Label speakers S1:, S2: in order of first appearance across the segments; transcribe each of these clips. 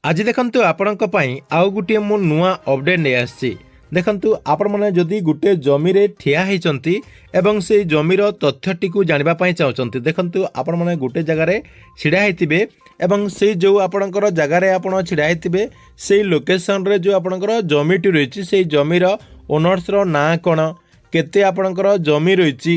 S1: आज देखंतु आपणक पई आउ गुटे मु नुआ अपडेट नै आछि। देखंतु आपण माने जदि गुटे जमी रे ठिया हेचंती एवं से जमीर तथ्यटी को जानिबा पई चाहचंती। देखंतु आपण माने गुटे जगह रे छिडा हेतिबे एवं से जो आपणकर जगह रे आपण छिडा हेतिबे से लोकेशन रे जो आपणकर जमीटी रहिछि से जमीर ओनर्स रो ना कोन केते आपणकर जमी रहिछि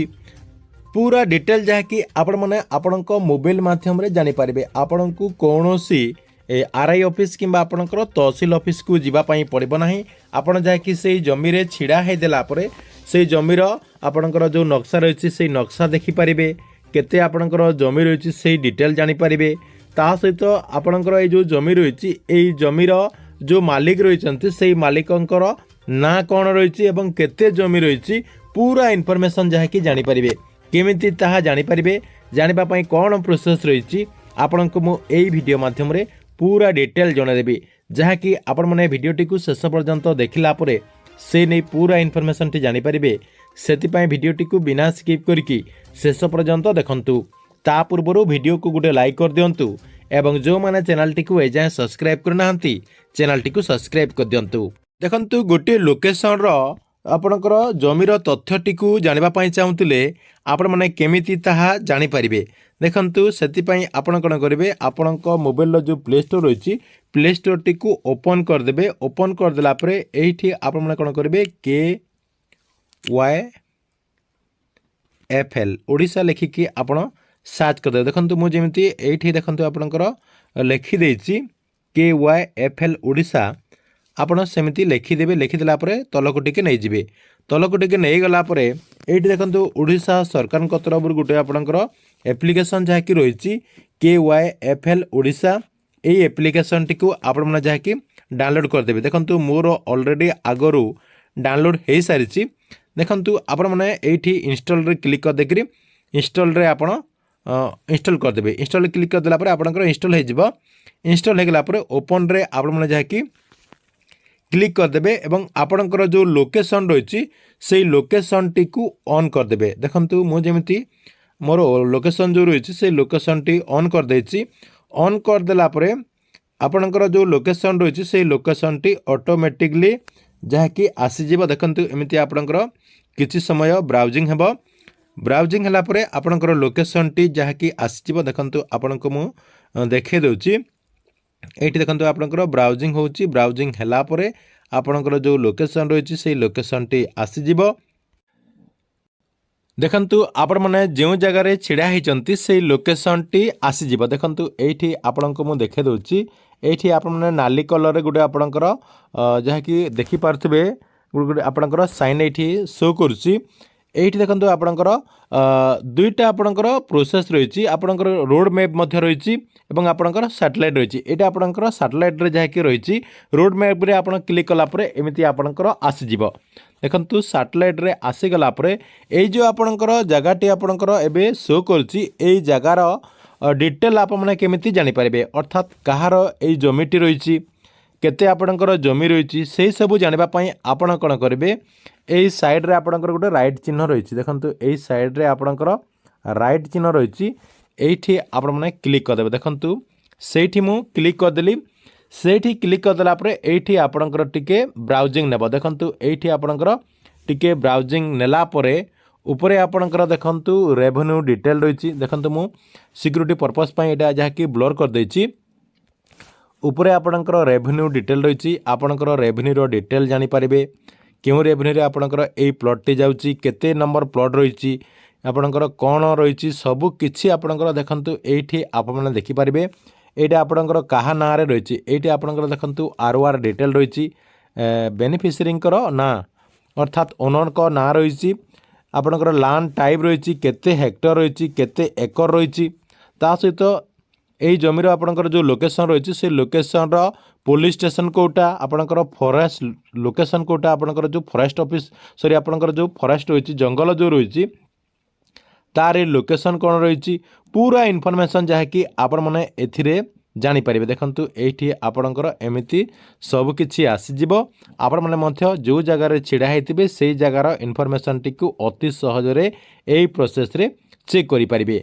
S1: पूरा डिटेल जहाँकि आपण माने आपणक मोबाइल माध्यम रे जानि पारिबे। आपणकू कोनोसी आरआई ऑफिस किंबा आपणकर तहसील ऑफिस को जीवा पई पड़िबो नाही। आपण जहाँकि से जमी रे छिडा हे देला परे से जमीर आपणकर जो नक्शा रहिछि से नक्शा देखि पारिबे केते आपणकर जमी रहिछि से डिटेल जानि पारिबे। ता सहित आपणकर ए जो जमी रहिछि ए जमीर जो मालिक रहिछन्ति से मालिकंकर ना कोन रहिछि एवं केते जमी रहिछि पूरा इन्फॉर्मेशन जहाँकि जानि पारिबे। केमिति ताहा जानि पारिबे जानिबा पई कोन प्रोसेस रहिछि आपणको मु एई वीडियो माध्यम रे पूरा डिटेल जणा देबी जहाँकि आपण माने वीडियोटी को शेष पर्यंत देखिला परे से नहीं पूरा इन्फॉर्मेशन टी जानि पारिबे। सेति पई वीडियोटी को बिना स्किप करके शेष पर्यंत देखंतु। ता पूर्वरु वीडियो को गुटे लाइक कर दियंतु एवं जो माने चैनल टी को एजाय सब्सक्राइब करनाहंती चैनल टी को सब्सक्राइब कर दियंतु। देखंतु गोटे लोकेशन रो आपणकर जमीर तथ्यटी को जानिबा पई चाहुतिले आपण माने केमिति ताहा जानि पारिबे। देखंतु सेति पई आपण कोन करिवे आपणक मोबाइल रो जो प्ले स्टोर रहिछि प्ले स्टोर टी को ओपन कर देबे। ओपन कर देला परे एठी आपण माने कोन करिवे KYFL ओडिसा लेखिकी आपण सर्च कर दे। देखंतु मु जेमिति एठी देखंतु आपणकर लेखि देछि KYFL ओडिसा आपण सेमिति लेखिदेवे। लिखिदेला तलको टिके नहीं जिवे तलको टिके नहीं गला ये देखो ओडिशा सरकार तरफ गोटे आपणकर एप्लिकेशन जहाँकि रही KYFL ओडिशा ये एप्लिकेशन टी को आपण जहाँकि डाउनलोड करदेवे। देखो मोर ऑलरेडी आगरू डाउनलोड हो सारी। देखो आपण मैंने ये इंस्टॉल रे क्लिक कर देकरी इंस्टॉल रे आपण इंस्टॉल करदेवे। इंस्टॉल क्लिक कर देला आपणकर इंस्टॉल हो इंस्टॉल होगला ओपन रे आपण मैंने जहाँकि क्लिक करदेवे एवं आपणकर जो लोकेशन रही से लोकेशन टी को ऑन करदेवे। देखंतु मु जेमिति मोर लोकेशन जो रही से लोकेशन टी ऑन कर देछि। ऑन कर देला परे आपणकर जो लोकेशन रही से लोकेशन टी ऑटोमेटिकली जहाँकि आसीजिव। देखंतु एमिति आपणकर किछि समय ब्राउजिंग हेबो। ब्राउजिंग हला परे आपणकर लोकेशन टी जहाँकि आसीजिव। देखंतु आपणको मु देखे दउछि एठी देखंतु आपणकर ब्राउजिंग होउछि। ब्राउजिंग हला परे आपणकर जो लोकेशन रही से लोकेशन टी आसीजिव। देखंतु आपण माने जो जगह रे छिडा हिचंती से लोकेशन टी आसीजिव। देखंतु एठी आपणको मु देखे दउछि एठी आपण माने नाली कलर रे गुटे आपणकर जहा कि देखि पारथिबे गुटे आपणकर साइन एठी शो करछि। एठी देखंतु आपणकर दुईटा आपणकर प्रोसेस रही आपणकर रोड मैप मध्य रही एवं आपणकर सैटेलाइट रही। एटा आपणकर सैटेलाइट रे जहाँकि रही रोड मैप रे आपण क्लिक कला परे एमिति आपणकर आसीजिव। देखंतु सैटेलाइट रे आसीगला परे एई जो आपणकर जगाटी आपणकर एबे शो करछि एई जगार डिटेल आप माने केमिति जानि पारिबे। अर्थात कहार एई जमीटी रही केते आपणकर जमी रही से सब जानिबा पई आपण कोन करिवे एई साइड रे आपणकर गोटे राइट चिन्ह रही। देखंतु एई साइड रे आपणकर राइट चिन्ह रही एठी आपण माने क्लिक कर देबे। देखंतु सेठी मु क्लिक कर देली सेठी क्लिक कर देला परे एठी आपणकर टिके ब्राउजिंग नेबो। देखंतु एठी आपणकर टिके ब्राउजिंग नेला परे ऊपरे आपणकर देखंतु रेवेन्यू डिटेल रही। देखंतु मु सिक्योरिटी पर्पस पई एटा जहा कि ब्लर कर देछि। ऊपरे आपणकर रेवेन्यू डिटेल रही आपणकर रेवेन्यू रो डिटेल जानि पारिबे केउ रेवेन्यू रे आपणकर एई प्लॉट टी जाउची केते नंबर प्लॉट रही आपणकर कोन रही सबु किछि आपणकर देखंतु एठी आप माने देखि पारिबे। एटा आपणकर काहा ना रे रही एठी आपणकर देखंतु आरओआर डिटेल रही बेनिफिशियरी ना अर्थात ओनर को ना रही आपणकर लैंड टाइप रही केते हेक्टर रही केते एकर रही ता सहित एई जमीर आपणकर जो लोकेशन रही से लोकेशन रो पुलिस स्टेशन कोटा आपणकर फॉरेस्ट लोकेशन कोटा आपणकर जो फॉरेस्ट ऑफिस सॉरी आपणकर जो फॉरेस्ट रही जंगल जो रही तार लोकेशन कौन रही पूरा इन्फॉर्मेशन जहाँकि आपण माने एथिरे जानि पारिबे। देखंतु एठी आपणकर एमिति सब किछि आसीजिव। आपण माने मध्य जो जगह रे छिडा हेतिबे सेई जगार इन्फॉर्मेशन टी को अति सहज रे एई प्रोसेस रे चेक करि पारिबे।